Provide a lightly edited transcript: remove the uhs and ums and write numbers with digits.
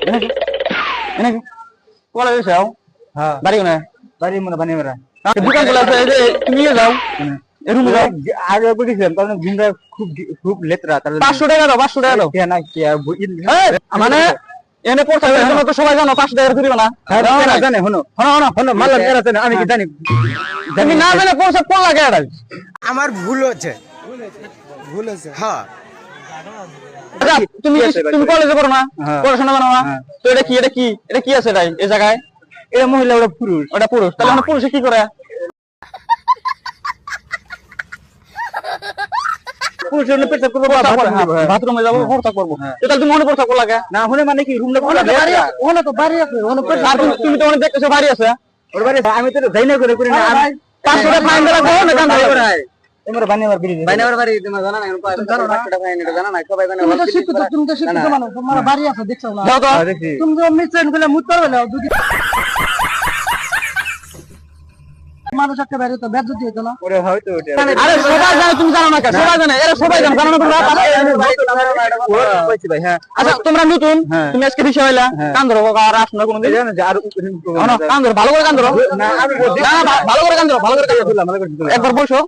এনেকে কলেজ যাও হ্যাঁ বাড়ি কোনে বাড়ি মনে বানিয়ে মেরা দোকান খোলা আছে এই যে তুমি যাও এরকম যাও আগে বলেছিলাম কারণ ঘুমটা খুব খুব লেতরা তাহলে 500 টাকা দাও 500 টাকা দাও না কি মানে এনে পড়তে তো সবাই জানো 500 টাকা দিবে না জানে হনো হনো মাল্লা মেরা জানে আমি কি জানি তুমি না জানে পয়সা কোন লাগে এটা আমার ভুল হচ্ছে হ্যাঁ তুমি তুমি কলেজে পড়ো না পড়াশোনা করো না তো এটা কি আছে এটাই এই জায়গায় এটা মহিলা ওটা পুরুষ ওটা পুরুষ তাহলে আমরা পুরুষে কি করে পুরুষের জন্য পেশাব করবো বাথরুমে যাবো ভর্তা করবো তাহলে তুমি মনে পড়তা লাগে না হলে মানে কি রুমটা ওখানে তো বাড়ি আছে তুমি তো অনেক দেখতেছো বাড়ি আছে ওর বাড়ি আমি তো যাই না করে করি না 500 টাকা ফাইন দেওয়া হয় না কাম করে তোমরা বানিয়াবার বিড়ি বাইনার বাড়ি তুমি জানা না এখন 500 টাকা ফাইন এটা জানা না সবাই জানে তুমি তো শিক্ষিত মানুষ তোমার বাড়ি আছে দেখছো না যাও তো দেখি তুমি তো মিশন গুলো মুত পারবে না দুদি মানুষ একটা বাইরে তো ব্যাজ যদি হতো না ওরে হয়তো ওটা আরে সবাই জানে তুমি জানো না কেন সবাই জানে এরা সবাই জানে জানো না তোমরা ভাই হ্যাঁ আচ্ছা তোমরা নতুন তুমি আজকে বিষয় হইলা কান ধরো আর আস না কোনদিন জানো যে আর কান ধরো ভালো করে কান ধরো না আমি ভালো করে কান ধরো একবার বসো